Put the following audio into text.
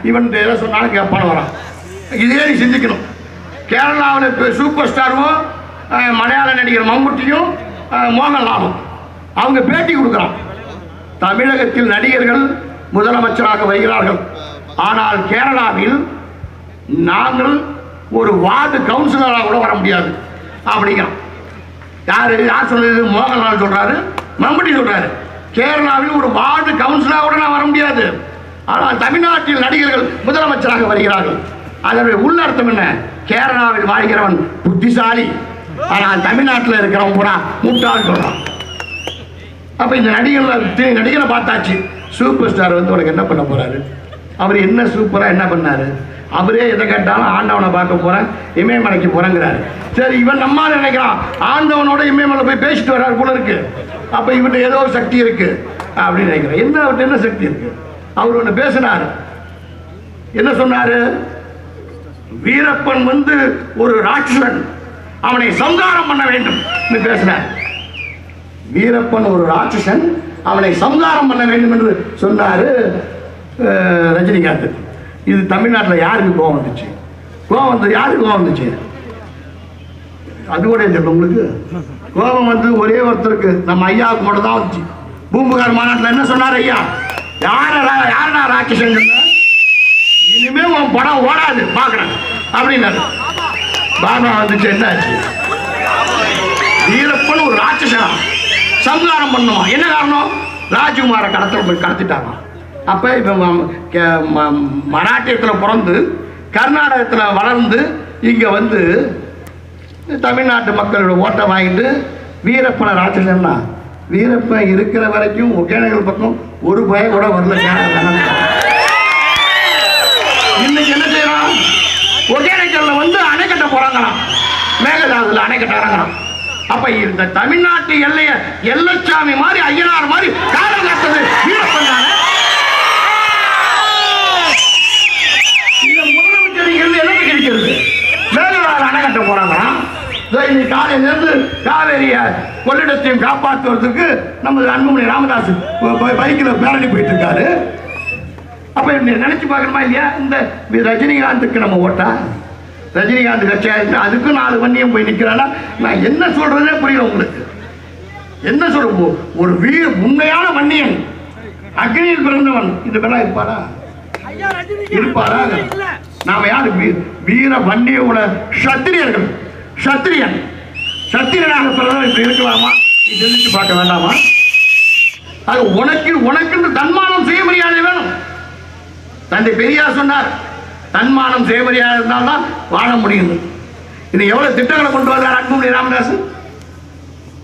இவன் எதை சொன்னாலும் கேட்பான வரான். இதே நீ சிந்திக்கணும். கேரளாவில் சூப்பர் ஸ்டாரும் மலையாள நடிகர் மம்முட்டியும் மோகன்லாலும் அவங்க பேட்டி கொடுக்குறான். தமிழகத்தில் நடிகர்கள் முதலமைச்சராக வருகிறார்கள், ஆனால் கேரளாவில் நாங்கள் ஒரு வார்டு கவுன்சிலராக கூட வர முடியாது அப்படிங்கிறான். யார் சொல்றது? மோகன்லால் சொல்றாரு, மம்முட்டி சொல்றாரு. கேரளாவில் ஒரு வார்டு கவுன்சிலராக கூட நான் வர முடியாது, ஆனால் தமிழ்நாட்டில் நடிகர்கள் முதலமைச்சராக வருகிறார்கள். அதனுடைய உள்ளர்த்தம் என்ன? கேரளாவில் வாழ்கிறவன் புத்திசாலி, ஆனால் தமிழ்நாட்டில் இருக்கிறவன் கூட முட்டாள் சொல்றான். அப்ப இந்த நடிகரை பார்த்தாச்சு. சூப்பர் ஸ்டார் வந்து உனக்கு என்ன பண்ண போறாரு? அவர் என்ன சூப்பரா என்ன பண்ணாரு? அவரே எதை கேட்டாலும் ஆண்டவனை பார்க்க போறேன், இமயமலைக்கு போறேங்கிறாரு. சரி, இவன் நம்மால நினைக்கிறான் ஆண்டவனோட இமயமலை போய் பேசிட்டு வர்றாரு போல இருக்கு. அப்ப இவன் ஏதோ ஒரு சக்தி இருக்கு அப்படின்னு நினைக்கிறேன். என்ன அவர்கிட்ட என்ன சக்தி இருக்கு? அவர் ஒன்று பேசினாரு. என்ன சொன்னாரு? வீரப்பன் வந்து ஒரு ராட்சசன், அவனை சம்ஹாரம் பண்ண வேண்டும் பேசினார். வீரப்பன் ஒரு ராட்சசன், அவனை சம்ஹாரம் பண்ண வேண்டும் என்று சொன்னாரு ரஜினிகாந்த். இது தமிழ்நாட்டில் யாருக்கு கோபம் வந்துச்சு? கோபம் வந்து யாருக்கு கோபம் வந்துச்சு? அது கூட தெரியல உங்களுக்கு. கோபம் வந்து ஒரே ஒருத்தருக்கு, நம்ம ஐயாவுக்கு மட்டும் தான் வந்துச்சு. பூம்புகார் மாநாட்டில் என்ன சொன்னார் ஐயா? யாரா ராட்சசன்? இனிமே உன் படம் ஓடாது பார்க்குறேன் அப்படின்னாரு. பாபா வந்துச்சு. என்ன ஆச்சு? வீரப்பன் ஒரு ராட்சசனா சம்ஹாரம் பண்ணுமா? என்ன காரணம்? ராஜ்குமாரை கடத்திட்டாங்க. அப்போ இப்போ மராட்டியத்தில் பிறந்து கர்நாடகத்தில் வளர்ந்து இங்கே வந்து தமிழ்நாட்டு மக்களோட ஓட்டை வாங்கிட்டு வீரப்பனை ராட்சசன்னா, வீரப்பன் இருக்கிற வரைக்கும் ஒகேனக்கல் பக்கம் ஒரு பயம் கூட வரல. இன்னைக்கு என்ன செய்யறான்? ஒகேனக்கல்ல வந்து அணை கட்ட போறாங்களாம், மேகதாதுல அணை கட்டுறாங்களாம். அப்ப இந்த தமிழ்நாட்டு எல்லைய எல்லச்சாமி மாதிரி ஐயனார் மாதிரி காலம் காத்தது வீரப்பன் தானே. இந்த முதலமைச்சர் என்ன கிடைக்கிறது? மேகதாது அணை கட்ட போறாங்களாம். இன்னைக்கு காலையிலிருந்து காவேரியை கொள்ளிடத்தையும் காப்பாற்றுவதற்கு நமது அன்புமணி ராமதாஸ் பைக்கில் பேரணி போயிட்டு இருக்காரு. அப்ப நினைச்சு பார்க்கணுமா இல்லையா? இந்த ரஜினிகாந்துக்கு நம்ம ஓட்டா? ரஜினிகாந்த் கட்சியா அதுக்கு 4 வண்டியும் போய் நிற்கிறான்னா நான் என்ன சொல்றதே புரியல உங்களுக்கு. என்ன சொல்ற? ஒரு உண்மையான வன்னியன், அக்னியில் பிறந்தவன் இந்த பேரா இருப்பாரா? இருப்பாரா? நாம யாரு? வீர வன்னியோட சத்திரியர்கள். சத்திரியனாக பிறந்தவன் இப்படி இருக்கலாமா? தெரிஞ்சு பார்க்க வேண்டாமா? அது உனக்கு தன்மானம் சுயமரியாதை வேணும். தந்தை பெரியார் சொன்னார், தன்மானம் சுயமரியாதை இருந்தால்தான் வாழ முடியும். இன்னும் எவ்வளவு திட்டங்களை கொண்டு வந்தார் அன்புமணி ராமதாஸ்.